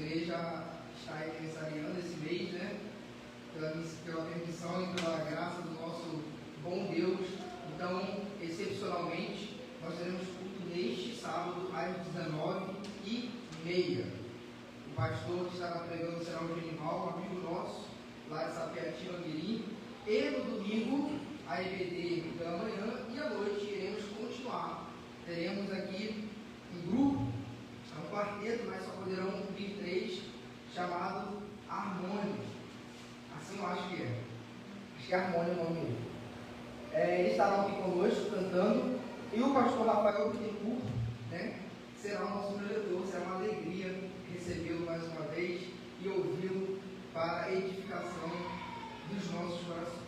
igreja está aniversariando esse mês, né? Pela permissão e pela graça do nosso bom Deus. Então, excepcionalmente, nós teremos culto neste sábado às 19h30. O pastor que estará pregando será o Genival, um amigo nosso, lá de Sapiativa Mirim. E no domingo, a EBD pela manhã, e à noite iremos continuar. Teremos aqui um grupo, um quarteto, mas só poderão vir 3, chamado Harmônio. Assim eu acho que é. Acho que é Harmônio o nome dele. Eles estarão aqui conosco cantando, e o pastor Rafael Bittencourt, né, será o nosso preletor. Será uma alegria recebê-lo mais uma vez e ouvi-lo para a edificação dos nossos corações.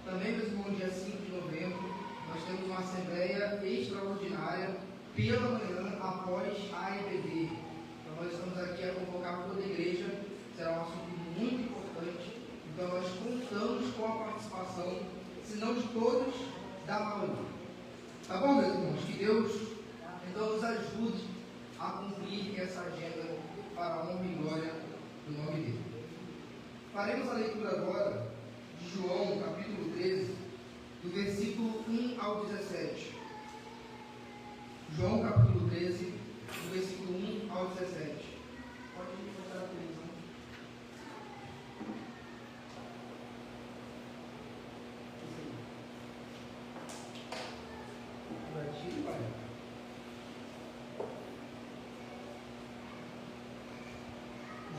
Também, meus irmãos, dia 5 de novembro, nós temos uma assembleia extraordinária pela manhã após a EBD. Então, nós estamos aqui a convocar toda a igreja. Será um assunto muito importante. Então, nós contamos com a participação, se não de todos, da maioria. Tá bom, meus irmãos? Que Deus, então, nos ajude a cumprir essa agenda para a honra e glória do nome dele. Faremos a leitura agora de João, capítulo 13, do versículo 1 ao 17. João, capítulo 13, do versículo 1 ao 17. Pode mostrar a televisão.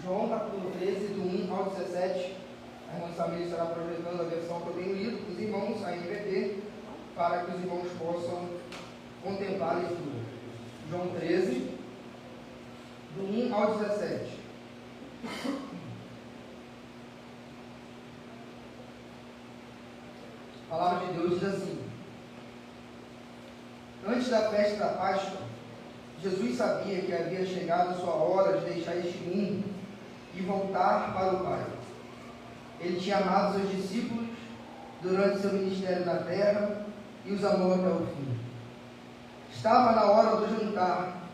João, capítulo 13, do 1 ao 17. A irmã Samir estará projetando a versão que eu tenho lido para os irmãos, a NVT, para que os irmãos possam contemplar a leitura. João 13, do 1 ao 17. A palavra de Deus diz assim: antes da festa da Páscoa, Jesus sabia que havia chegado a sua hora de deixar este mundo e voltar para o Pai. Ele tinha amado seus discípulos durante seu ministério na terra e os amou até o fim. Estava na hora do jantar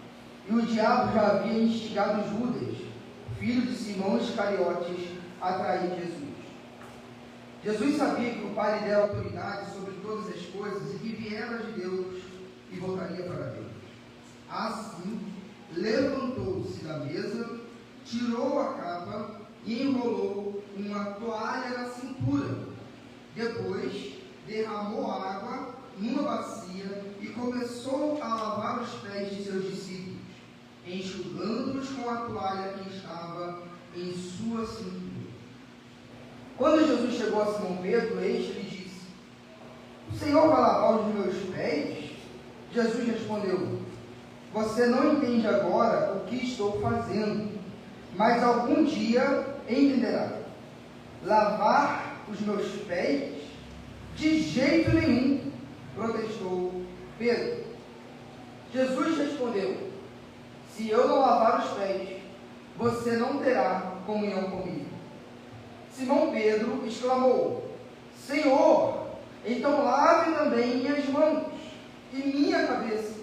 e o diabo já havia instigado Judas, filho de Simão Iscariotes, a trair Jesus. Jesus sabia que o Pai lhe dera autoridade sobre todas as coisas e que viera de Deus e voltaria para Deus. Assim, levantou-se da mesa, tirou a capa e enrolou uma toalha na cintura. Depois, derramou água numa bacia e começou a lavar os pés de seus discípulos, enxugando-os com a toalha que estava em sua cintura. Quando Jesus chegou a Simão Pedro, este lhe disse: o Senhor vai lavar os meus pés? Jesus respondeu: você não entende agora o que estou fazendo, mas algum dia entenderá. Lavar os meus pés? De jeito nenhum, protestou Pedro. Jesus respondeu: se eu não lavar os pés, você não terá comunhão comigo. Simão Pedro exclamou: Senhor, então lave também minhas mãos e minha cabeça,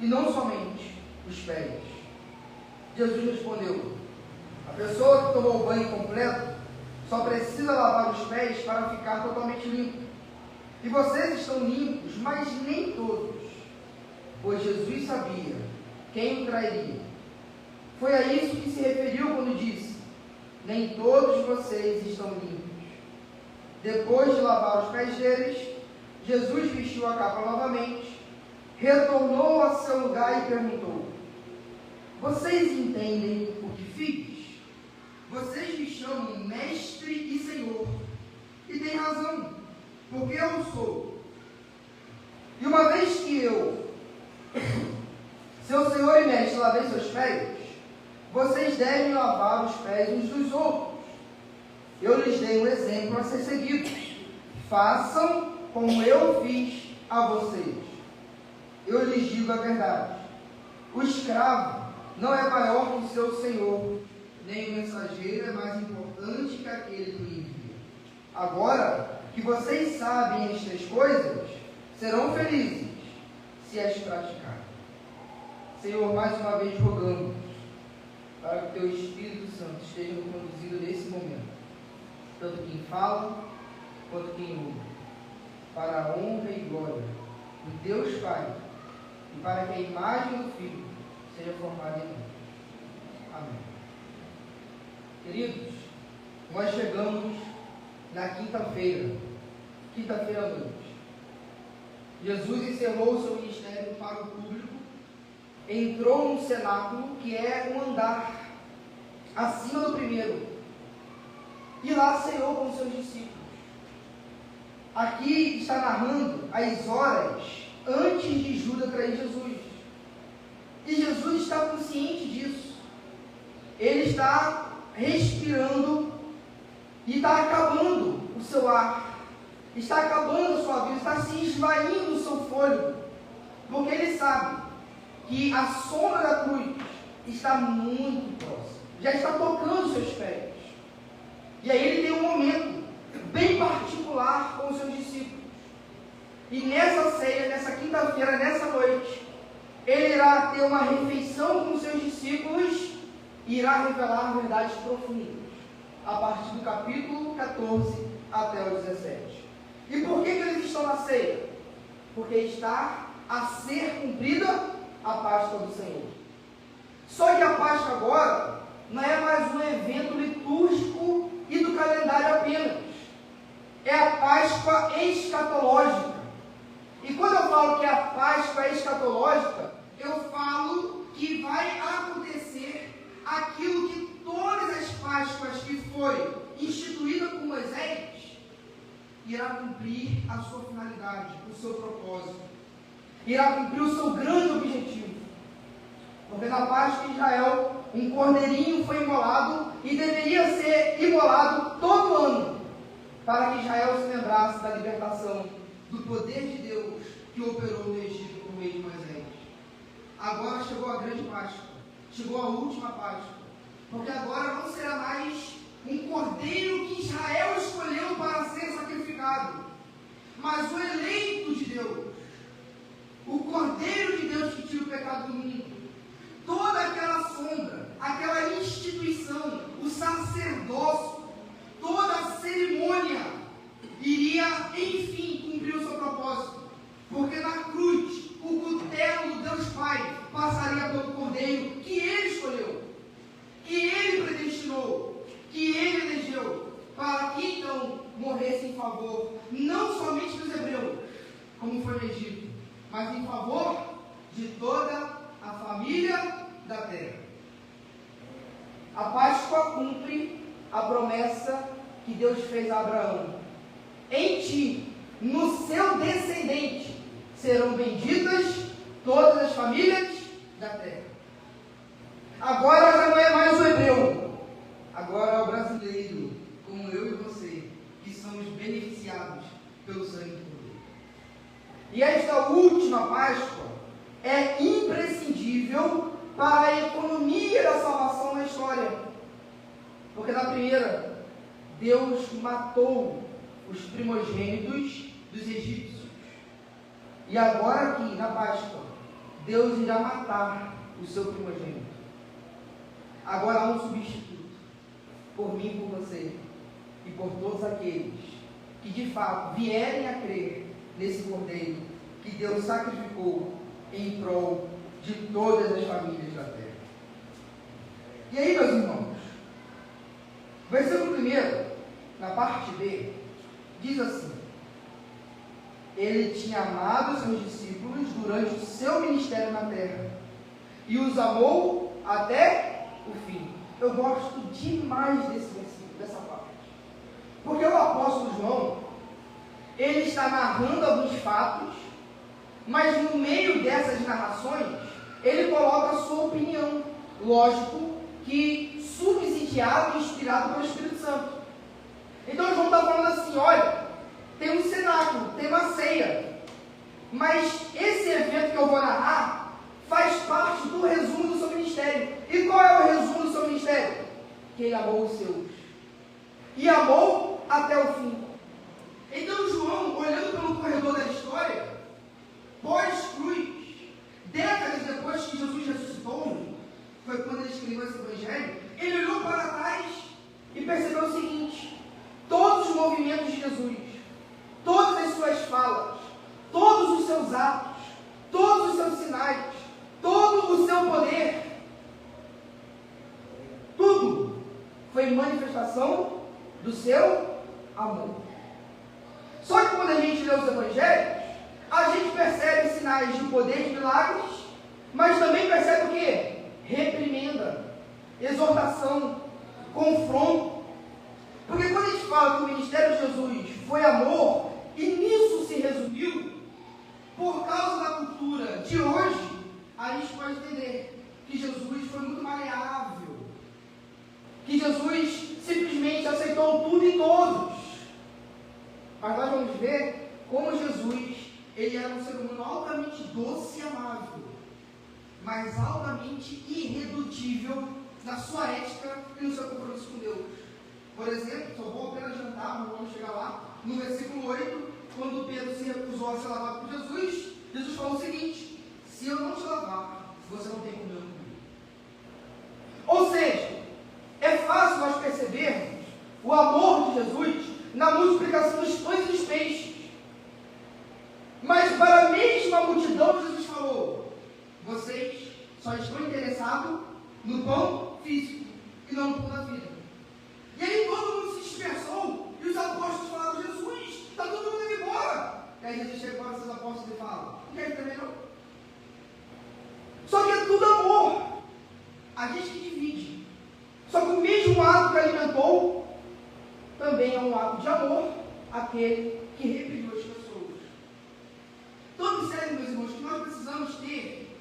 e não somente os pés. Jesus respondeu: a pessoa que tomou o banho completo só precisa lavar os pés para ficar totalmente limpo. E vocês estão limpos, mas nem todos, pois Jesus sabia quem o trairia. Foi a isso que se referiu quando disse: nem todos vocês estão limpos. Depois de lavar os pés deles, Jesus vestiu a capa novamente, retornou a seu lugar e perguntou: vocês entendem o que fiz? Vocês me chamam mestre e senhor, e têm razão, porque eu sou. E uma vez que eu, seu senhor e mestre, lavei seus pés, vocês devem lavar os pés uns dos outros. Eu lhes dei um exemplo a ser seguido. Façam como eu fiz a vocês. Eu lhes digo a verdade: o escravo não é maior que o seu senhor, nem o mensageiro é mais importante que aquele que o envia. Agora que vocês sabem estas coisas, serão felizes se as praticarem. Senhor, mais uma vez rogamos para que Teu Espírito Santo esteja no conduzido nesse momento, tanto quem fala quanto quem ouve, para a honra e glória de Deus Pai e para que a imagem do Filho seja formada em nós. Amém. Queridos, nós chegamos na quinta-feira à noite. Jesus encerrou o seu ministério para o público, entrou num cenáculo que é um andar acima do primeiro, e lá ceou com seus discípulos. Aqui está narrando as horas antes de Judas trair Jesus. E Jesus está consciente disso. Ele está respirando e está acabando o seu ar, está acabando a sua vida, está se esvaindo o seu fôlego, porque ele sabe que a sombra da cruz está muito próxima, já está tocando os seus pés. E aí ele tem um momento bem particular com os seus discípulos. E nessa ceia, nessa quinta-feira, nessa noite, ele irá ter uma refeição com os seus discípulos e irá revelar verdades profundas, a partir do capítulo 14 até o 17. E por que eles estão na ceia? Porque está a ser cumprida a Páscoa do Senhor. Só que a Páscoa agora não é mais um evento litúrgico e do calendário apenas. É a Páscoa escatológica. E quando eu falo que a Páscoa é escatológica, eu falo que vai acontecer aquilo que todas as Páscoas que foi instituída por Moisés irá cumprir a sua finalidade, o seu propósito, irá cumprir o seu grande objetivo. Porque na Páscoa de Israel, um cordeirinho foi imolado e deveria ser imolado todo ano, para que Israel se lembrasse da libertação, do poder de Deus que operou no Egito por meio de Moisés. Agora chegou a grande Páscoa, chegou a última Páscoa, porque agora não será mais um cordeiro que Israel escolheu para ser sacrificado, mas o eleito de Deus, o cordeiro de Deus que tira o pecado do mundo. Toda aquela sombra, aquela instituição, o sacerdócio, toda a cerimônia iria, enfim, cumprir o seu propósito, porque na cruz, o cutelo do Deus Pai passaria pelo cordeiro que ele escolheu, que ele predestinou, que ele elegeu, para que então morresse em favor, não somente dos hebreus, como foi no Egito, mas em favor de toda a família da terra. A Páscoa cumpre a promessa que Deus fez a Abraão: em ti, no seu descendente, serão benditas todas as famílias da terra. Agora já não é mais o hebreu, agora é o brasileiro, como eu e você, que somos beneficiados pelo sangue do Cordeiro. E esta última Páscoa é imprescindível para a economia da salvação na história. Porque na primeira, Deus matou os primogênitos dos egípcios. E agora aqui, na Páscoa, Deus irá matar o seu primogênito. Agora há um substituto, por mim e por você, e por todos aqueles que de fato vierem a crer nesse cordeiro que Deus sacrificou em prol de todas as famílias da terra. E aí, meus irmãos, versículo 1, na parte B, diz assim: ele tinha amado seus discípulos durante o seu ministério na terra e os amou até o fim. Eu gosto demais desse versículo, dessa parte, porque o apóstolo João, ele está narrando alguns fatos, mas no meio dessas narrações ele coloca a sua opinião, lógico que subsidiado e inspirado pelo Espírito Santo. Então João está falando assim: olha, tem um cenáculo, tem uma ceia, mas esse evento que eu vou narrar faz parte do resumo do seu ministério. E qual é o resumo do seu ministério? Que ele amou os seus, e amou até o fim. Então João, olhando pelo corredor da história, pós-cruz, décadas depois que Jesus ressuscitou, foi quando ele escreveu esse evangelho, manifestação do seu amor. Só que quando a gente lê os evangelhos, a gente percebe sinais de poder de milagres, mas também percebe o quê? Reprimenda, exortação, confronto. Porque quando a gente fala que o ministério de Jesus foi amor, e nisso se resumiu, por causa da cultura de hoje, a gente pode entender que Jesus foi muito maleável, que Jesus simplesmente aceitou tudo e todos. Mas nós vamos ver como Jesus, ele era um ser humano altamente doce e amável, mas altamente irredutível na sua ética e no seu compromisso com Deus. Por exemplo, só vou apenas adiantar, mas vamos chegar lá, no versículo 8, quando Pedro se recusou a ser lavado por Jesus, Jesus falou o seguinte: se eu não te lavar, você não tem comunhão comigo. Ou seja, é fácil nós percebermos o amor de Jesus na multiplicação dos pães e dos peixes. Mas para a mesma multidão, Jesus falou: vocês só estão interessados no pão físico e não no pão da vida. E aí todo mundo se dispersou e os apóstolos falaram: Jesus, está todo mundo indo embora. E aí Jesus chega para os seus apóstolos e fala: não quer também não? Só que é tudo amor. A gente que divide. Só que o mesmo ato que alimentou também é um ato de amor, aquele que reprimiu as pessoas. Então observe, meus irmãos, que nós precisamos ter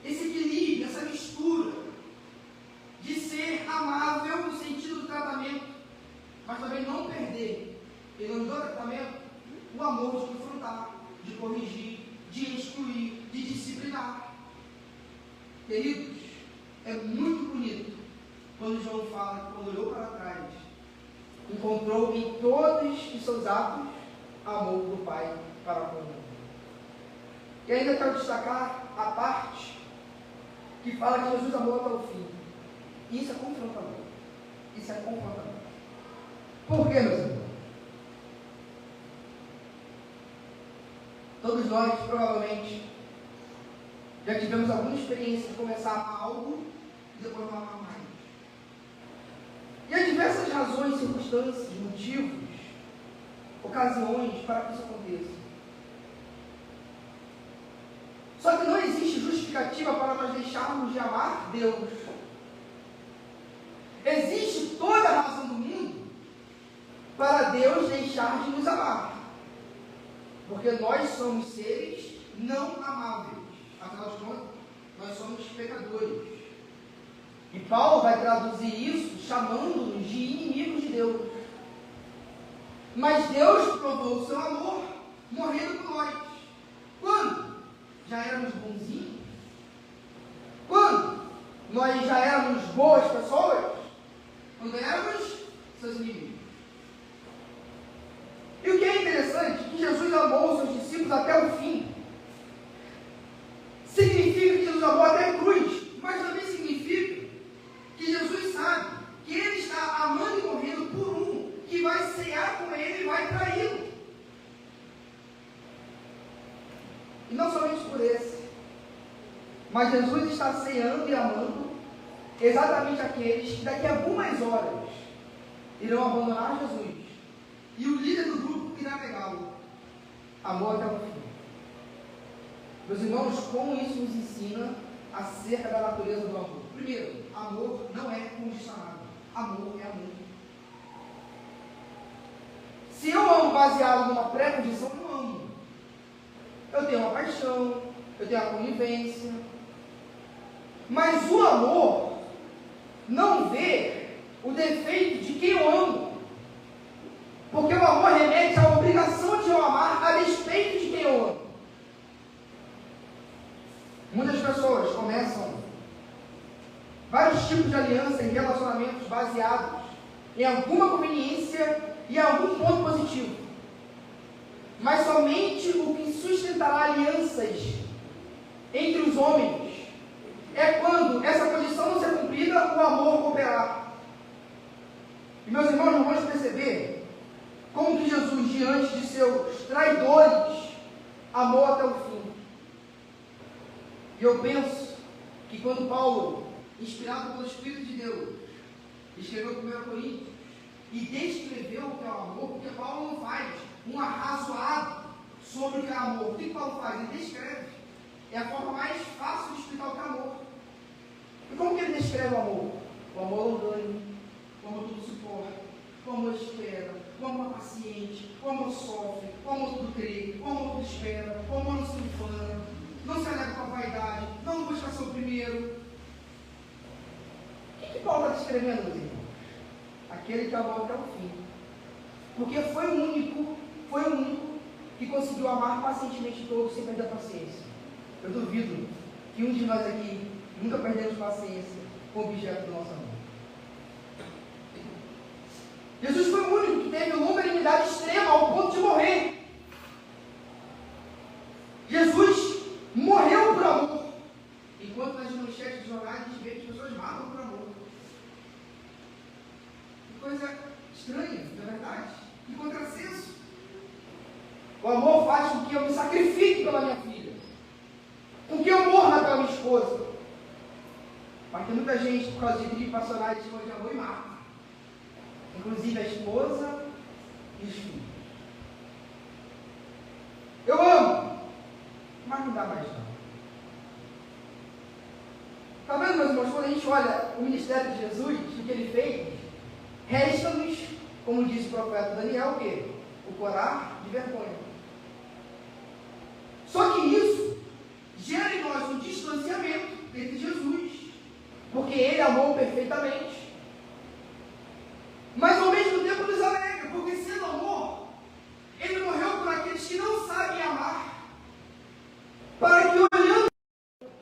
esse equilíbrio, essa mistura de ser amável no sentido do tratamento, mas também não perder, em nome do tratamento, o amor de confrontar, de corrigir, de excluir, de disciplinar. Queridos, é muito bonito quando João fala que quando olhou para trás, encontrou em todos os seus atos amor do Pai para com ele. E ainda quero destacar a parte que fala que Jesus amou até o fim. Isso é confrontador. Isso é confrontador. Por quê, meus irmãos? Todos nós, provavelmente, já tivemos alguma experiência de começar a amar algo e depois não amar mais. E há diversas razões, circunstâncias, motivos, ocasiões para que isso aconteça. Só que não existe justificativa para nós deixarmos de amar Deus. Existe toda a razão do mundo para Deus deixar de nos amar. Porque nós somos seres não amáveis. Afinal de contas, nós somos pecadores. E Paulo vai traduzir isso chamando-nos de inimigos de Deus. Mas Deus provou o seu amor morrendo por nós. Quando? Já éramos bonzinhos? Quando? Nós já éramos boas pessoas? Quando éramos seus inimigos. E o que é interessante, que Jesus amou os seus discípulos até o fim. Significa que Jesus amou até a cruz, mas também significa que Jesus sabe que Ele está amando e morrendo por um que vai cear com Ele e vai traí-lo. E não somente por esse, mas Jesus está ceando e amando exatamente aqueles que daqui a algumas horas irão abandonar Jesus. E o líder do grupo irá negá-lo. Amor até o fim. Meus irmãos, como isso nos ensina acerca da natureza do amor? Primeiro, amor não é condicionado. Amor é amor. Se eu amo baseado numa pré-condição, eu não amo. Eu tenho uma paixão, eu tenho uma convivência. Mas o amor não vê o defeito de quem eu amo. Porque o amor remete à obrigação de eu amar a despeito de quem eu amo. Muitas pessoas começam vários tipos de aliança em relacionamentos baseados em alguma conveniência e em algum ponto positivo. Mas somente o que sustentará alianças entre os homens é quando essa condição não ser cumprida, o amor cooperar. E meus irmãos, nós vamos perceber como que Jesus, diante de seus traidores, amou até o fim. E eu penso que quando Paulo, inspirado pelo Espírito de Deus, escreveu 1 Coríntios e descreveu o que é o amor, porque Paulo não faz um arrazoado sobre o que é amor. O que Paulo faz? Ele descreve. É a forma mais fácil de explicar o que é amor. E como que ele descreve o amor? O amor é longânimo, o amor tudo suporta, o amor espera, o amor é paciente, o amor sofre, o amor tudo crê, o amor tudo espera, o amor não se ufana, não se alegra com a vaidade, não busca ser o primeiro. O que Paulo está descrevendo, meus irmãos? Aquele que amou até o fim. Porque foi o único que conseguiu amar pacientemente todos sem perder a paciência. Eu duvido que um de nós aqui nunca perdemos paciência com o objeto do nosso amor. Jesus foi o único que teve longanimidade extrema ao ponto de morrer. Jesus morreu por amor. Enquanto nas manchetes de jornais a gente vê que as pessoas matam por amor. Que coisa estranha, na verdade. Que contrassenso. O amor faz com que eu me sacrifique pela minha filha. Com que eu morra pela minha esposa. Mas tem muita gente, por causa de gripe passionais, esconde amor e mata. Inclusive a esposa e os filhos. Eu amo, mas não dá mais não. Está vendo, meus irmãos, quando a gente olha o ministério de Jesus, o que ele fez, resta-nos, como disse o profeta Daniel, o quê? O corar de vergonha. Só que isso gera em nós um distanciamento entre Jesus, porque ele amou perfeitamente. Mas ao mesmo tempo nos alegra, porque sendo amor, ele morreu por aqueles que não sabem amar, para que olhando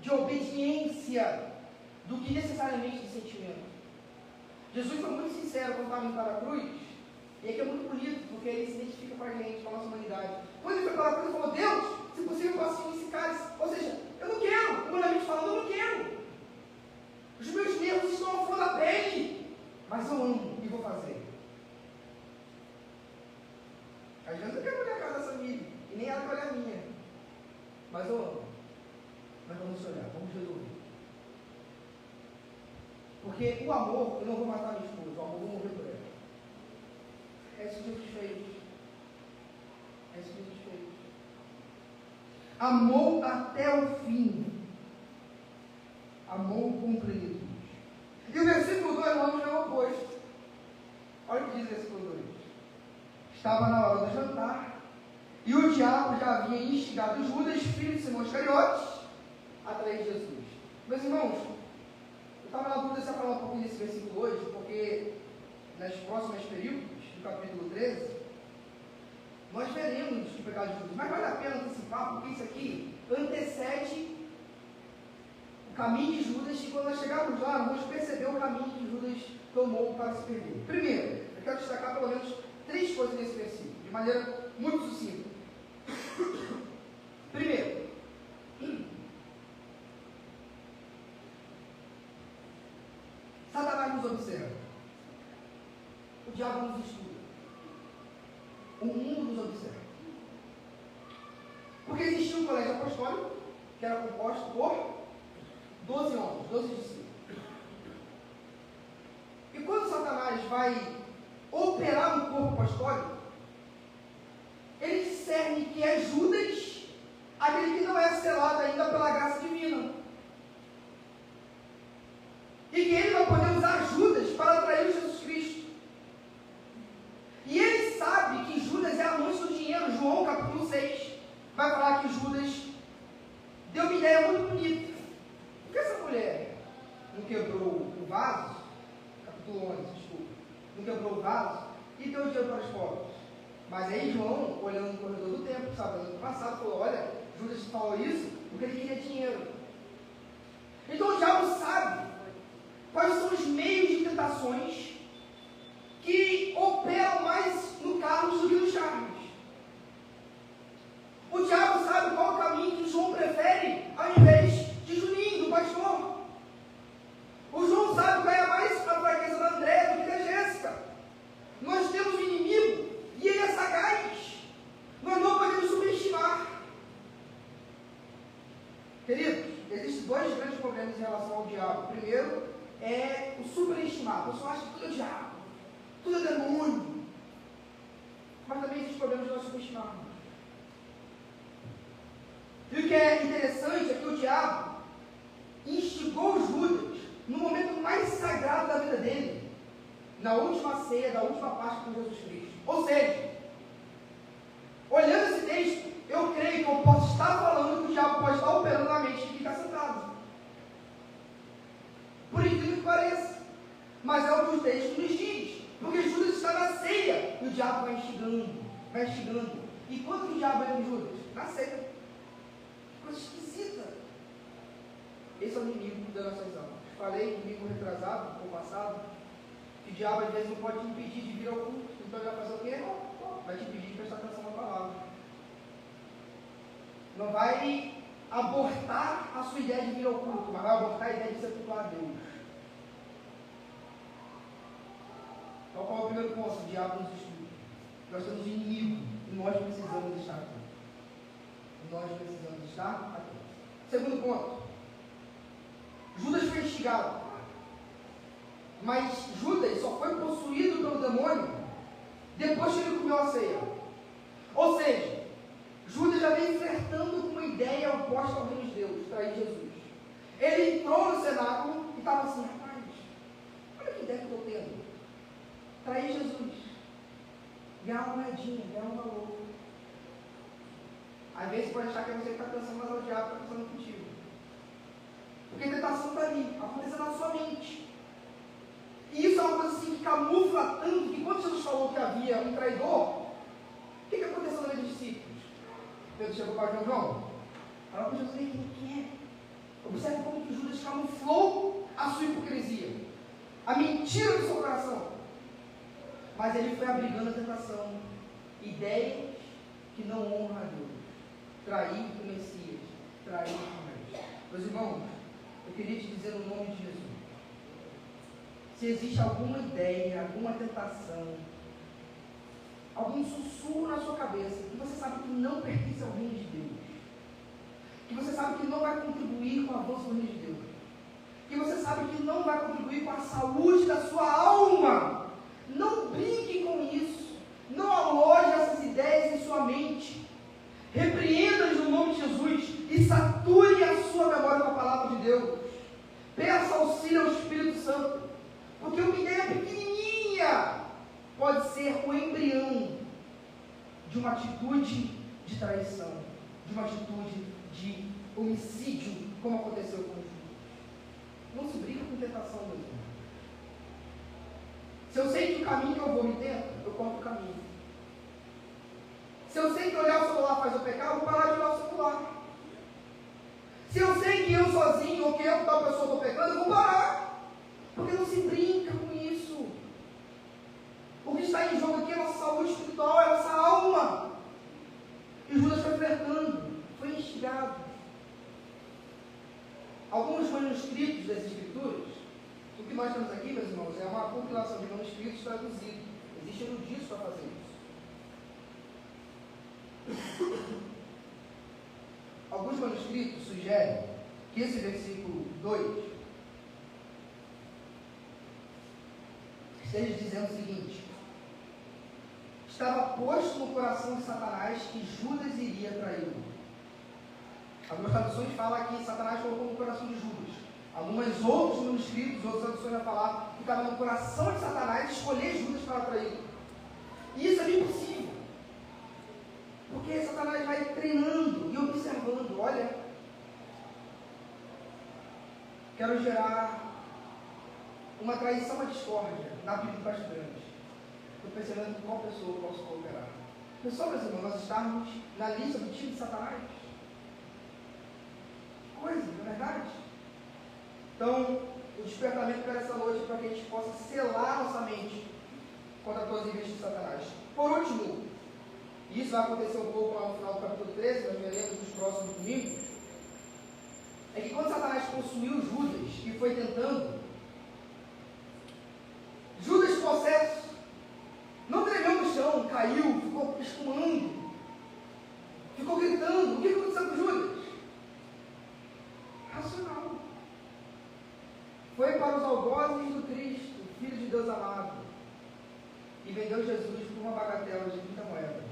de obediência do que necessariamente de sentimento. Jesus foi muito sincero quando estava indo para a cruz, e aqui é muito bonito, porque ele se identifica com a gente, com a nossa humanidade. Quando ele foi para a cruz, ele falou: Deus, se possível, passe esse cálice. Ou seja, eu não quero, humanamente falando, eu não quero. Os meus nervos estão ao fundo da pele, mas eu amo e vou fazer. Às vezes eu quero olhar a cara dessa amiga, e nem ela quer olhar a minha, mas eu amo. Mas vamos olhar, vamos resolver. Porque o amor, eu não vou matar minha esposa, o amor eu vou morrer por ela. É isso que Jesus fez. É isso que Jesus fez. Amou até o fim. Amou com plenitude. E o versículo 2 vamos ver o oposto. Olha o que diz o versículo 2. Estava na hora do jantar, e o diabo já havia instigado Judas, filho de Simão Iscariotes, a trair Jesus. Meus irmãos, eu estava na dúvida se eu falar um pouquinho desse versículo hoje, porque nas próximas períodos, do capítulo 13, nós veremos o pecado de Judas. Mas vale a pena antecipar, porque isso aqui antecede o caminho de Judas, e quando nós chegarmos lá, nós vamos perceber o caminho que Judas tomou para se perder. Primeiro, eu quero destacar pelo menos 3 coisas nesse versículo, de maneira muito sucinta. Primeiro, Satanás nos observa. O diabo nos estuda. O mundo nos observa. Porque existia um colégio apostólico que era composto por 12 homens, 12 discípulos. E quando Satanás vai operar no corpo apostólico, ele discerne que é Judas, aquele que não é selado ainda pela graça divina. E que ele vai poder usar Judas para atrair Jesus Cristo. E ele sabe que Judas é amante do dinheiro. João capítulo 6 vai falar que Judas deu uma ideia muito bonita. Por que essa mulher não quebrou o vaso? Capítulo 11, desculpa. Não quebrou o vaso e deu dinheiro para os pobres. Mas aí João, olhando no corredor do templo, sabe, no ano passado, falou: olha, Judas falou isso porque ele queria dinheiro. Então o diabo sabe quais são os meios de tentações que operam mais no Carlos do que no Charles. O diabo sabe qual o caminho que João prefere ao invés de Juninho, do pastor. O João sabe qual é mais a fraqueza da Andréia do que da Jéssica. Nós temos um inimigo e ele é sagaz. Nós não podemos subestimar. Queridos, existem 2 grandes problemas em relação ao diabo. Primeiro, é o superestimado. O pessoal acha que tudo é diabo, tudo é demônio. Mas também existem problemas de nós subestimarmos. E o que é interessante é que o diabo instigou Judas no momento mais sagrado da vida dele, na última ceia, da última Páscoa com Jesus Cristo. Ou seja, olhando esse texto, eu creio que eu posso estar falando que o diabo pode estar operando na mente de quem está sentado. Por incrível que pareça. Mas é o que o texto nos diz. Porque Judas está na ceia e o diabo vai instigando, vai instigando. E quando que o diabo é em Judas? Na ceia. Coisa esquisita. Esse é o inimigo das nossas almas. Falei comigo retrasado, no passado, que o diabo às vezes não pode te impedir de vir ao culto. Então ele vai fazer o quê? Vai te impedir de prestar atenção na palavra. Não vai abortar a sua ideia de vir ao culto, mas vai abortar a ideia de ser cultuar a Deus. Então qual é o primeiro ponto? O diabo nos estuda. Nós temos um inimigo e nós precisamos estar aqui. Nós precisamos estar aqui. Segundo ponto. Judas foi instigado. Mas Judas só foi possuído pelo demônio depois que ele comeu a ceia. Ou seja, Judas já vem flertando com uma ideia oposta ao reino de Deus, trair Jesus. Ele entrou no cenáculo e estava assim: rapaz, olha que ideia que eu estou tendo. Trair Jesus. Ganhar uma moedinha, ganhar um valor. Às vezes pode achar que é você que está pensando, mas é o diabo que está pensando contigo. Porque a tentação está ali, acontecendo na sua mente. E isso é uma coisa assim que camufla tanto que quando Jesus falou que havia um traidor, o que aconteceu na vida dos discípulos? Pedro chegou para João, falou para Jesus: quem é? Observe como que Judas camuflou a sua hipocrisia, a mentira do seu coração. Mas ele foi abrigando a tentação, ideias que não honram a Deus, trair o Messias, trair o Mestre. Meus irmãos, eu queria te dizer no nome de Jesus, se existe alguma ideia, alguma tentação, algum sussurro na sua cabeça, que você sabe que não pertence ao reino de Deus, que você sabe que não vai contribuir com o avanço do reino de Deus, que você sabe que não vai contribuir com a saúde da sua alma, não brinque com isso, não aloje essas ideias em sua mente, repreenda-as no nome de Jesus e sature a sua memória com a palavra de Deus. Peça auxílio ao Espírito Santo, porque uma ideia pequenininha pode ser o embrião de uma atitude de traição, de uma atitude de homicídio, como aconteceu com Judas. Não se brinca com tentação, meu irmão. Se eu sei que o caminho que eu vou me tenta, eu corto o caminho. Se eu sei que olhar o celular faz eu pecar, eu vou parar de olhar o celular. Se eu sei que eu sozinho ou que eu, tal pessoa, estou pecando, eu vou parar. Porque não se brinca com isso. O que está em jogo aqui é a nossa saúde espiritual, é a nossa alma. E Judas foi flertando, foi instigado. Alguns manuscritos das Escrituras, o que nós temos aqui, meus irmãos, é uma compilação de manuscritos traduzidos. Existe eruditos para fazer isso. Alguns manuscritos sugerem que esse versículo 2 esteja dizendo o seguinte: estava posto no coração de Satanás que Judas iria traí-lo. Algumas traduções falam que Satanás colocou no coração de Judas. Alguns outros manuscritos, outras traduções vão falar que estava no coração de Satanás escolher Judas para traí-lo. E isso é bem possível. Porque Satanás vai treinando e observando. Olha, quero gerar uma traição à discórdia na vida dos grandes. Estou percebendo qual pessoa eu posso cooperar. Pessoal, meus irmãos, nós estarmos na lista do time de Satanás. Coisa, não é verdade? Então, o despertamento para essa noite é para que a gente possa selar nossa mente contra todas as investidas de Satanás. Por último, e isso vai acontecer um pouco lá no final do capítulo 13, nós veremos nos próximos domingos, é que quando Satanás consumiu Judas e foi tentando, Judas possesso não tremeu no chão, caiu, ficou espumando, ficou gritando. O que aconteceu com Judas? Racional. Foi foi para os algozes do Cristo, Filho de Deus amado, e vendeu Jesus por uma bagatela de 30 moedas,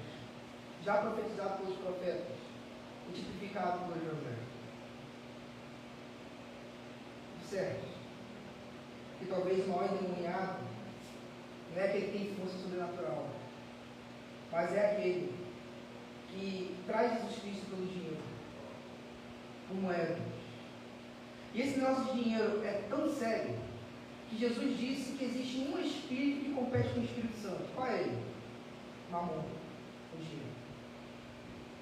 já profetizado pelos profetas e tipificado por José. Certo? Que talvez o maior endemoniado não é aquele que tem força sobrenatural, mas é aquele que traz Jesus Cristo pelo dinheiro, por moedas. E esse negócio de dinheiro é tão sério que Jesus disse que existe um espírito que compete com o Espírito Santo. Qual é ele? Mamon, o dinheiro.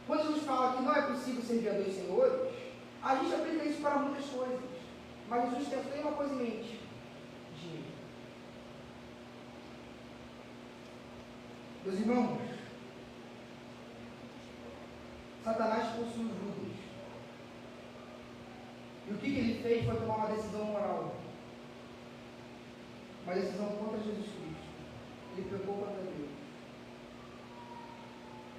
Quando Jesus fala que não é possível servir a dois senhores, a gente aplica isso para muitas coisas. Mas Jesus tem uma coisa em mente: dinheiro. Meus irmãos, Satanás possuiu Judas. E o que ele fez foi tomar uma decisão moral. Uma decisão contra Jesus Cristo. Ele pecou contra Deus.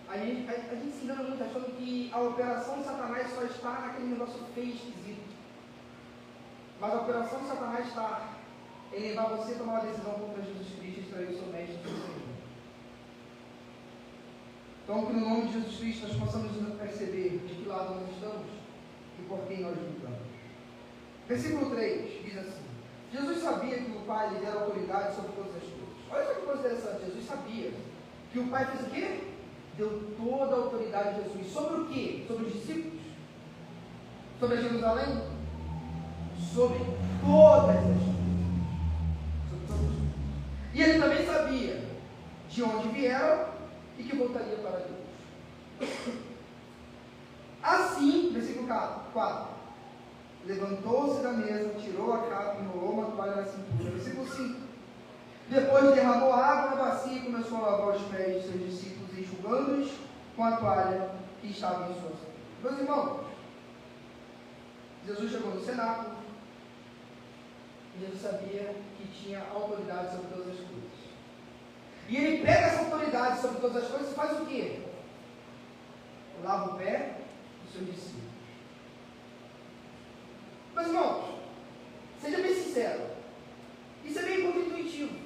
A gente se engana muito achando que a operação de Satanás só está naquele negócio feio, esquisito. Mas a operação de Satanás está em levar você a tomar uma decisão contra Jesus Cristo e extrair o seu mestre do Senhor. Então, que no nome de Jesus Cristo nós possamos perceber de que lado nós estamos e por quem nós lutamos. Versículo 3 diz assim: Jesus sabia que o Pai lhe dera autoridade sobre todas as coisas. Olha só que coisa interessante. Jesus sabia que o Pai fez o quê? Deu toda a autoridade a Jesus. Sobre o quê? Sobre os discípulos? Sobre a Jerusalém? Sobre todas as coisas. Sobre todas as coisas. E ele também sabia de onde vieram e que voltaria para Deus. Assim, versículo 4, levantou-se da mesa, tirou a capa, enrolou uma toalha na cintura. Versículo 5, depois derramou água na bacia e começou a lavar os pés de seus discípulos, enxugando-os com a toalha que estava em suas mãos. Meus irmãos, Jesus chegou no cenáculo e Jesus sabia que tinha autoridade sobre todas as coisas. E ele pega essa autoridade sobre todas as coisas e faz o quê? Lava o pé dos seus discípulos. Mas, irmãos, seja bem sincero, isso é meio contra-intuitivo.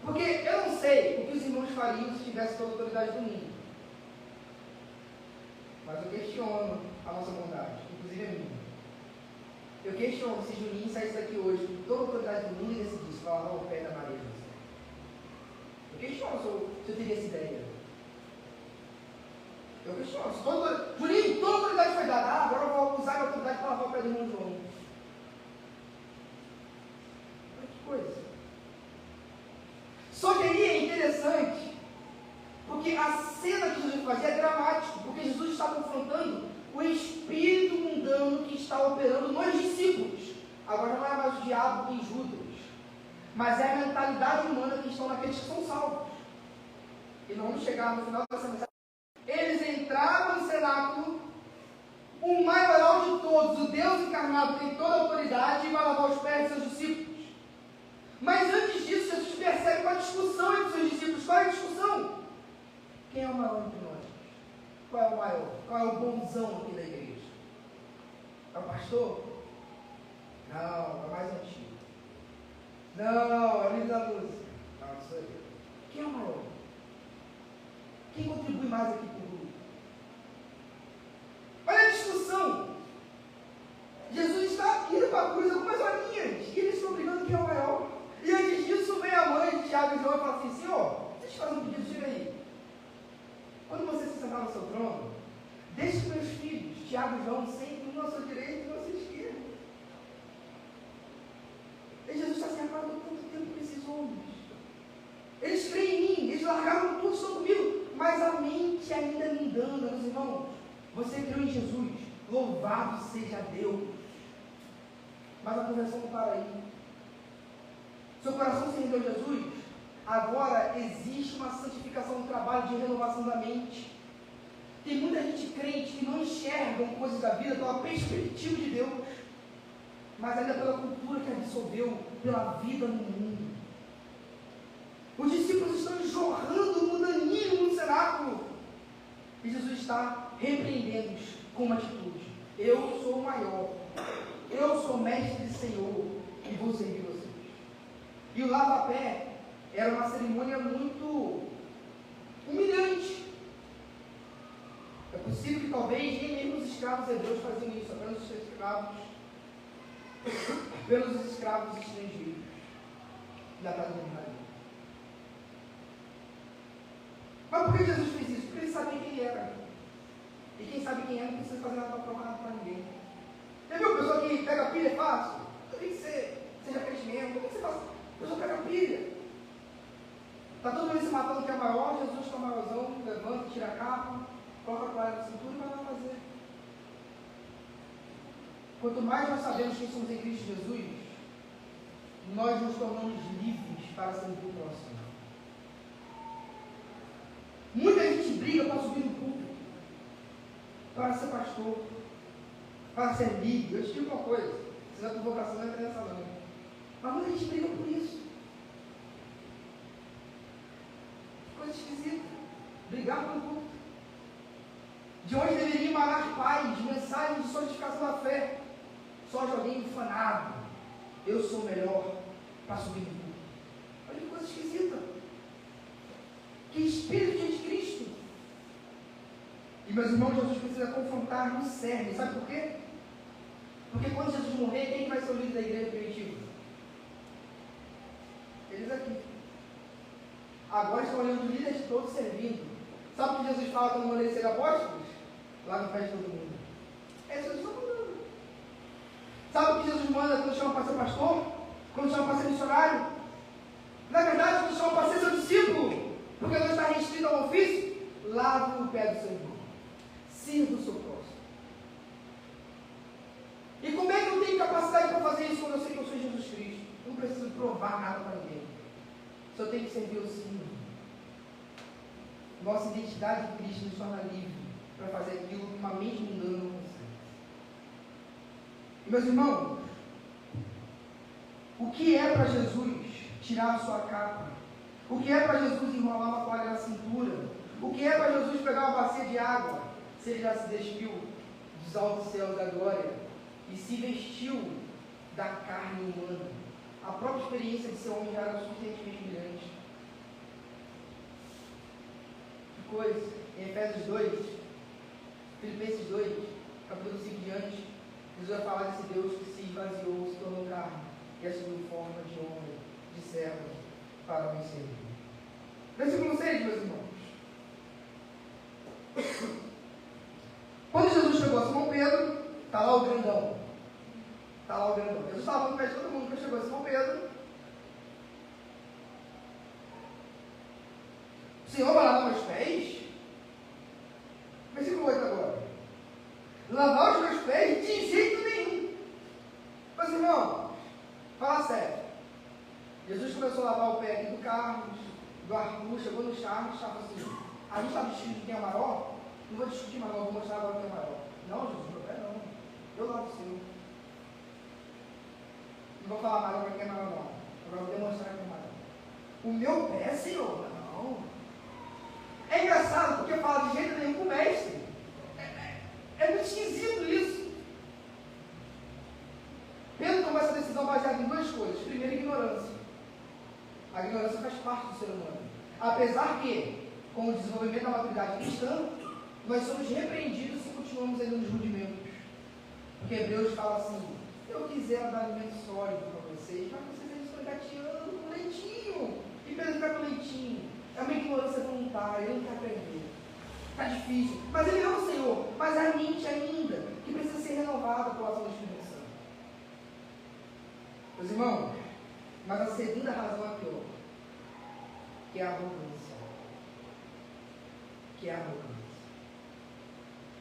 Porque eu não sei o que os irmãos fariam se tivessem toda a autoridade do mundo. Mas eu questiono a nossa bondade, inclusive a minha. Eu questiono se Juninho saísse daqui hoje com toda a autoridade do mundo e decidisse lavar o pé da Maria José. Eu questiono se eu teria essa ideia. Eu questiono. Juninho, toda a autoridade foi dada. Agora eu vou usar a autoridade para lavar o pé do irmão João. Olha que coisa. Só que aí é interessante, porque a cena que Jesus fazia é dramática, porque Jesus está confrontando o espírito mundano que está operando nos discípulos. Agora não é mais o diabo em Judas, mas é a mentalidade humana que estão naqueles que são salvos. E nós vamos chegar no final dessa mensagem. Eles entraram no cenáculo, o maior de todos, o Deus encarnado, tem toda a autoridade e vai lavar os pés dos seus discípulos. Mas antes disso, Jesus percebe uma discussão entre os seus discípulos. Qual é a discussão? Quem é o maior entre nós? Qual é o maior? Qual é o bonzão aqui da igreja? É o pastor? Não, é o mais antigo. Não, é o líder da luz. Não, isso aí. Quem é o maior? Quem contribui mais aqui para o grupo? Olha a discussão. Jesus está indo para a cruz algumas horinhas e eles estão brigando quem é o maior. E antes disso vem a mãe de Tiago e João e fala assim: Senhor, deixa eu fazer um pedido, chega aí. Quando você se sentar no seu trono, deixe que meus filhos, Tiago e João, sentem um à sua direita e um à sua esquerda. E Jesus está se preparando tanto tempo com esses homens. Eles creem em mim, eles largaram tudo, estão comigo, mas a mente ainda é mundana, meus irmãos. Você creu em Jesus, louvado seja Deus. Mas a conversão não para aí. Seu coração se rendeu a Jesus, agora existe uma santificação, um trabalho de renovação da mente. Tem muita gente crente que não enxergam coisas da vida pela perspectiva de Deus, mas ainda pela cultura que absorveu, pela vida no mundo. Os discípulos estão jorrando o mundanismo no cenáculo, e Jesus está repreendendo-os com uma atitude: eu sou o maior, eu sou mestre e Senhor, vou servir vocês. E o lava-pé era uma cerimônia muito humilhante. É possível que talvez nem mesmo os escravos hebreus faziam isso, apenas os escravos estrangeiros da casa de Israel. Mas por que Jesus fez isso? Porque ele sabia quem ele era. E quem sabe quem é não precisa fazer nada para provar nada para ninguém. Já viu a pessoa que pega pilha é fácil? Não tem que ser, seja crente mesmo, não tem que ser fácil. A pessoa pega pilha. Está todo mundo se matando que é maior, Jesus está maiorzão, levanta, tira a capa, coloca a toalha na cintura e vai lá fazer. Quanto mais nós sabemos quem somos em Cristo Jesus, nós nos tornamos livres para servir o próximo. Muita gente briga para subir no púlpito, para ser pastor, para ser líder. Eu te digo uma coisa, se não é por vocação, não é nessa não. Mas muita gente briga por isso. Coisa esquisita. Brigar pelo púlpito. De onde deveria emanar paz, mensagens de solidificação da fé. Só de alguém ufanado. Eu sou melhor para subir no púlpito. Olha que coisa esquisita. Que espírito de Cristo. E meus irmãos, Jesus precisa confrontar no cerne. Sabe por quê? Porque quando Jesus morrer, quem vai ser o líder da igreja primitiva? Eles aqui. Agora estão olhando líderes todos servindo. Sabe o que Jesus fala quando mandei ser apóstolos? Lá no pé de todo mundo. É isso que Jesus está mandando. Sabe o que Jesus manda quando chama para ser pastor? Quando chama para ser missionário? Na verdade, quando chama para ser seu discípulo, porque não está restrito ao ofício, lave o pé do seu irmão. Sirva o seu próximo. E como é que eu tenho capacidade para fazer isso quando eu sei que eu sou Jesus Cristo? Eu não preciso provar nada para ninguém. Só tenho que servir o Senhor. Nossa identidade em Cristo nos torna livre para fazer aquilo que uma mente mundana não consegue. E meus irmãos, o que é para Jesus tirar a sua capa? O que é para Jesus enrolar uma toalha na cintura? O que é para Jesus pegar uma bacia de água? Se ele já se despiu dos altos céus da glória e se vestiu da carne humana. A própria experiência de ser homem já era suficientemente humilhante. Que coisa. Em Efésios 2, Filipenses 2, capítulo 5 diante, Jesus vai falar desse Deus que se esvaziou, se tornou carne e assumiu forma de homem, de servo, para nos servir. Versículo 6, meus irmãos. Quando Jesus chegou a Simão Pedro, está lá o grandão. Está lá o grandão. Jesus estava no pé de todo mundo quando chegou a Simão Pedro. O Senhor vai lavar meus pés? Versículo 8 agora. Lavar os meus pés de jeito nenhum. Mas irmão, fala sério. Jesus começou a lavar o pé aqui do Carlos, do Arthur, chegou no Charles, estava assim. A gente estava discutindo quem é maior. Não vou discutir mais, não, vou mostrar agora quem é maior. Não, Jesus, meu pé não. Eu lavo o seu. Não vou falar mais agora quem é maior, não. Agora vou demonstrar quem é maior. O meu pé, Senhor? Não. É engraçado porque fala de jeito nenhum com o mestre. É muito esquisito isso. Pedro tomou essa decisão baseada em duas coisas. Primeiro, ignorância. A ignorância faz parte do ser humano. Apesar que, com o desenvolvimento da maturidade cristã, nós somos repreendidos se continuamos ainda nos rudimentos. Porque Hebreus fala assim: eu quisera dar alimento sólido para vocês, mas vocês ainda estão engateando com leitinho. E Pedro fica com leitinho. É uma ignorância voluntária, ele não quer aprender. Está difícil. Mas ele ama o Senhor. Mas a mente ainda, que precisa ser renovada pela ação do Espírito Santo. Meus irmãos, mas a segunda razão é pior, que é a arrogância. Que é a arrogância.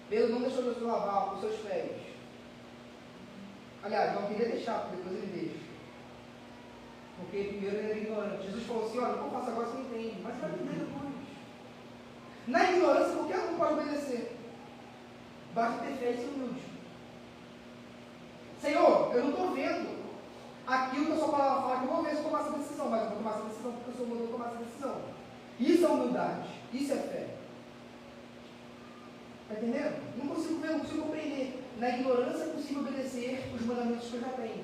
Pedro não deixou Jesus lavar os seus pés. Aliás, não queria deixar, porque depois ele deixa. Porque primeiro ele era ignorante. Jesus falou assim: olha, o que eu faço agora você não entende, mas você vai entender depois. Na ignorância, qualquer um pode obedecer. Basta ter fé e ser humilde. Senhor, eu não estou vendo aquilo que a sua palavra fala, que eu vou ver se eu tomar essa decisão, mas eu vou tomar essa decisão porque o Senhor mandou tomar essa decisão. Isso é humildade, isso é fé. Está entendendo? Não consigo ver, não consigo compreender. Na ignorância é possível obedecer os mandamentos que eu já tenho.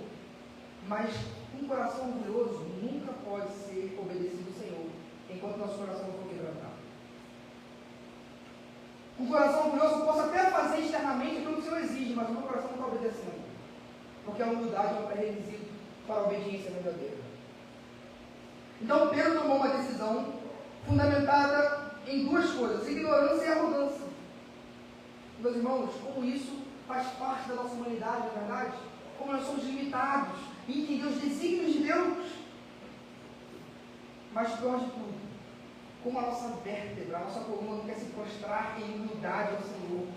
Mas um coração orgulhoso nunca pode ser obedecido ao Senhor, enquanto nosso coração não for quebrantado. Um coração orgulhoso eu posso até fazer externamente aquilo que o Senhor exige, mas o meu coração não está obedecendo. Porque a humildade é um pré-requisito para a obediência verdadeira. Então Pedro tomou uma decisão fundamentada em duas coisas: ignorância e arrogância. Meus irmãos, como isso faz parte da nossa humanidade, não é verdade? Como nós somos limitados em entender os desígnios de Deus. Mas pior de tudo, como a nossa vértebra, a nossa coluna não quer se prostrar em humildade ao Senhor,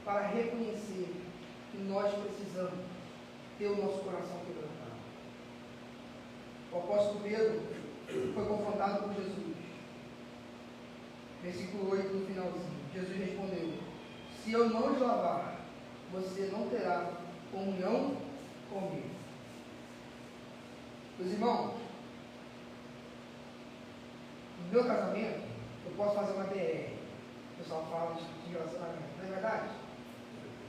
para reconhecer que nós precisamos ter o nosso coração quebrantado. O apóstolo Pedro foi confrontado por Jesus. Versículo 8, no finalzinho. Jesus respondeu: se eu não os lavar, você não terá comunhão comigo. Meus irmãos, no meu casamento, eu posso fazer uma DR. O pessoal fala de relacionamento, não é verdade?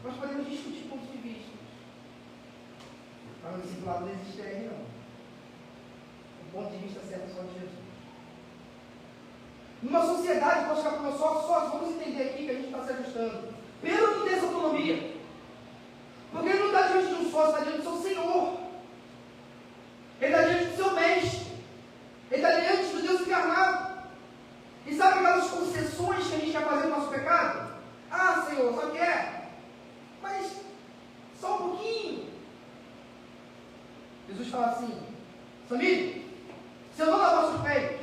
Nós podemos discutir pontos de vista. Mas no discipulado não existe DR, não. O ponto de vista certo é só de Jesus. Numa sociedade, posso ficar para nós só, vamos entender aqui que a gente está se ajustando. Pedro não tem essa autonomia. Porque ele não está diante de um sócio, está diante do seu Senhor. Ele está diante do seu mestre. Ele está diante do Deus encarnado. E sabe aquelas concessões que a gente quer fazer no nosso pecado? Ah, Senhor, só quer. Mas só um pouquinho. Jesus fala assim: Samir, se eu não lavar seus pés,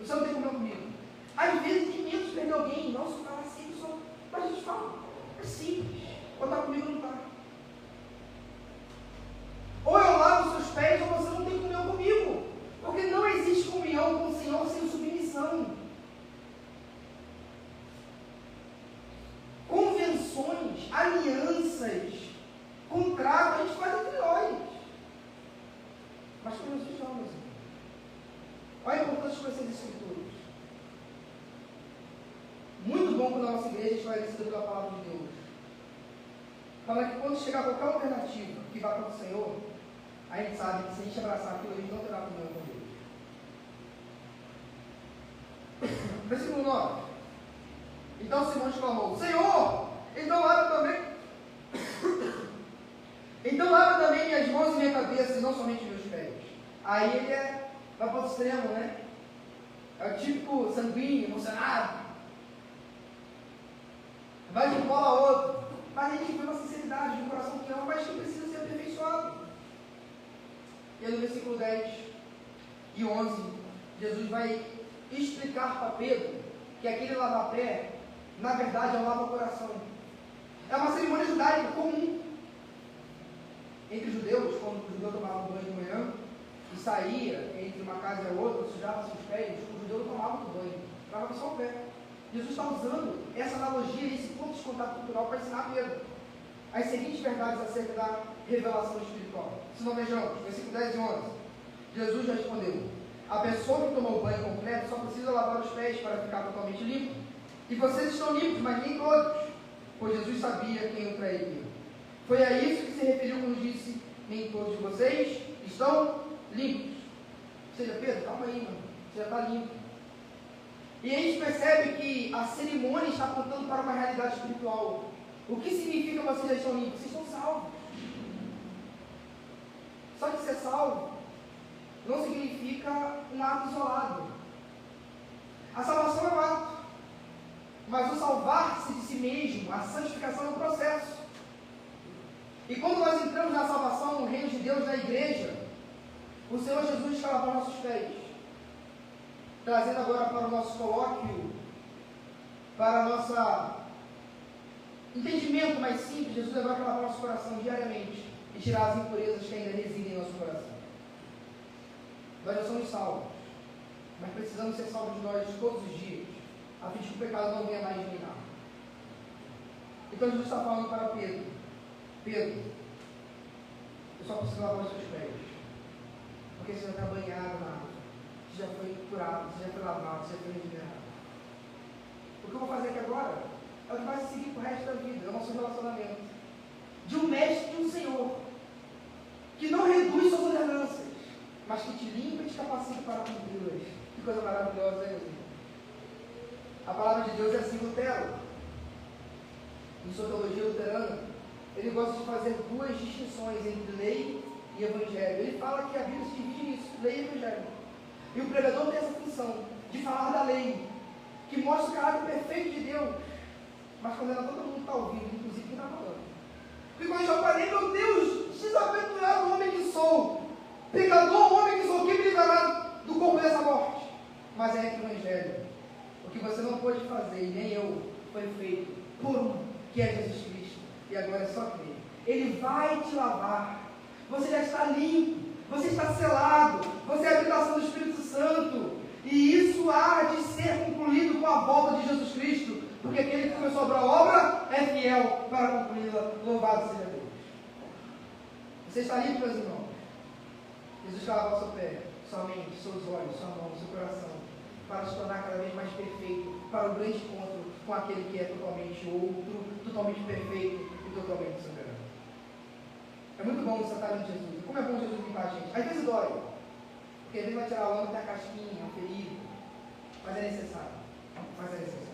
você não tem comunhão comigo. Às vezes tem medo de perder alguém. Nossa, o cara assim, só. Mas a gente fala, é simples. Quando está comigo, não está. Ou eu lavo seus pés, ou você não tem comunhão comigo. Porque não existe comunhão com o Senhor sem submissão. Convenções, alianças, contratos, a gente faz entre nós. Mas com Jesus não, meus irmãos. Olha a importância de conhecer as Escrituras. Muito bom quando a nossa igreja é esclarecida pela palavra de Deus. Fala que quando chegar qualquer alternativa que vá para o Senhor, a gente sabe que se a gente abraçar aquilo, a gente não terá comunhão com Deus. Versículo 9. Então Simão exclamou: Senhor, então lava também. Então lava também minhas mãos e minha cabeça, e não somente meus pés. Aí ele vai para o extremo, né? É o típico sanguíneo, emocionado. Vai de um polo a outro. Mas a gente vê uma sinceridade de um coração que ama, mas que precisa ser aperfeiçoado. E aí no versículo 10 e 11, Jesus vai explicar para Pedro que aquele lava-pé, na verdade, é um lava-coração. É uma cerimônia judaica comum entre os judeus. Quando o judeu tomava banho de manhã e saía entre uma casa e a outra, sujava seus pés, o judeu não tomava o banho, lavava só o pé. Jesus está usando essa analogia, esse ponto de contato cultural para ensinar a Pedro as seguintes verdades acerca da revelação espiritual. Se não vejamos, versículo 10 e 11. Jesus respondeu: a pessoa que tomou o banho completo só precisa lavar os pés para ficar totalmente limpo. E vocês estão limpos, mas nem todos, pois Jesus sabia quem o trairia. Foi a isso que se referiu quando disse: nem todos de vocês estão limpos. Ou seja, Pedro, calma aí, mano, você já está limpo. E a gente percebe que a cerimônia está apontando para uma realidade espiritual. O que significa vocês já estão limpos? Vocês estão salvos. Só que ser salvo não significa um ato isolado. A salvação é um ato, mas o salvar-se de si mesmo, a santificação é um processo. E quando nós entramos na salvação, no reino de Deus, na igreja, o Senhor Jesus está lavando nossos pés. Trazendo agora para o nosso colóquio, para o nosso entendimento mais simples, Jesus agora quer lavar nosso coração diariamente e tirar as impurezas que ainda residem em nosso coração. Nós já somos salvos, mas precisamos ser salvos de nós todos os dias, a fim de que o pecado não venha mais reinar. Então Jesus está falando para Pedro: Pedro, eu só preciso lavar os seus pés, porque você já está banhado na água. Você já foi curado, você já foi lavado, você já foi regenerado. O que eu vou fazer aqui agora é o que vai se seguir para o resto da vida, é o nosso relacionamento de um mestre e de um senhor. Que coisa maravilhosa, né, meus irmãos? A palavra de Deus é assim, Lutero, em sua teologia luterana, ele gosta de fazer duas distinções entre lei e evangelho. Ele fala que a Bíblia se divide nisso, lei e evangelho. E o pregador tem essa função de falar da lei, que mostra o caráter perfeito de Deus, mas condena todo mundo que está ouvindo, inclusive quem está falando. Porque quando eu falei, meu Deus, desaventurado homem que sou, pecador homem que sou, quem me livrará do corpo dessa morte? Mas é que o evangelho, o que você não pôde fazer, e nem eu, foi feito por um, que é Jesus Cristo, e agora é só crer. Ele vai te lavar, você já está limpo, você está selado, você é a habitação do Espírito Santo, e isso há de ser concluído com a volta de Jesus Cristo, porque aquele que começou a obra é fiel para concluí-la. Louvado seja Deus. Você está limpo, meus irmãos? Jesus vai lavar o seu pé, sua mente, seus olhos, sua mão, seu coração, para se tornar cada vez mais perfeito, para o grande encontro com aquele que é totalmente outro, totalmente perfeito e totalmente soberano. É muito bom você estar em Jesus. Como é bom Jesus limpar a gente? Às vezes dói, porque às vezes vai tirar a lama, tem a casquinha, o ferido, mas é necessário. Mas é necessário.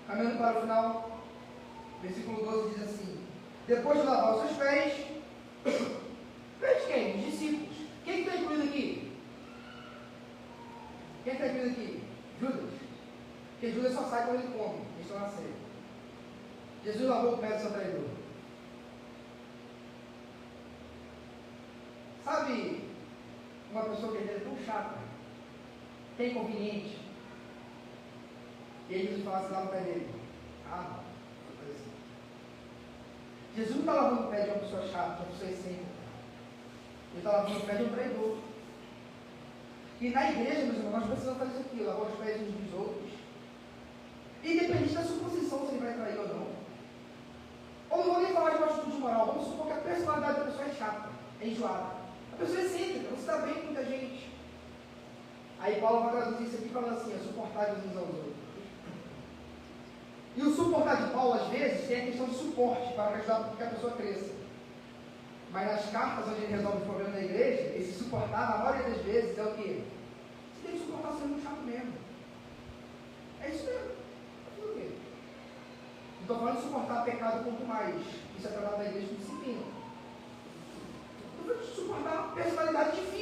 Caminhando para o final, versículo 12 diz assim: depois de lavar os seus pés, pés quem? Os discípulos. Quem está incluído aqui? Quem está incluído aqui? Judas. Porque Judas só sai quando ele come, eles estão na ceia. Jesus lavou o pé do seu traidor. Sabe, uma pessoa que é tão chata, tão inconveniente, e aí Jesus fala assim, lava o pé dele. Ah, não. Jesus não está lavando o pé de uma pessoa chata, de uma pessoa excêntrica. Ele está lavando o pé de um traidor. E na igreja, meus irmãos, nós precisamos fazer isso aqui, lavar os pés uns dos outros. Independente da sua posição, se ele vai trair ou não. Ou não vou nem falar de uma atitude moral, vamos supor que a personalidade da pessoa é chata, é enjoada. A pessoa é excêntrica, você está bem com muita gente. Aí Paulo vai traduzir isso aqui falando assim, é suportar uns aos outros. E o suportar de Paulo, às vezes, tem a questão de suporte, para ajudar que a pessoa cresça. Mas nas cartas onde ele resolve o problema da igreja, esse suportar, na maioria das vezes, é o quê? Você tem que suportar sendo muito chato mesmo. É isso mesmo. Por quê? Não estou falando de suportar pecado quanto mais. Isso é tratado da igreja com disciplina. Estou falando de suportar a personalidade difícil.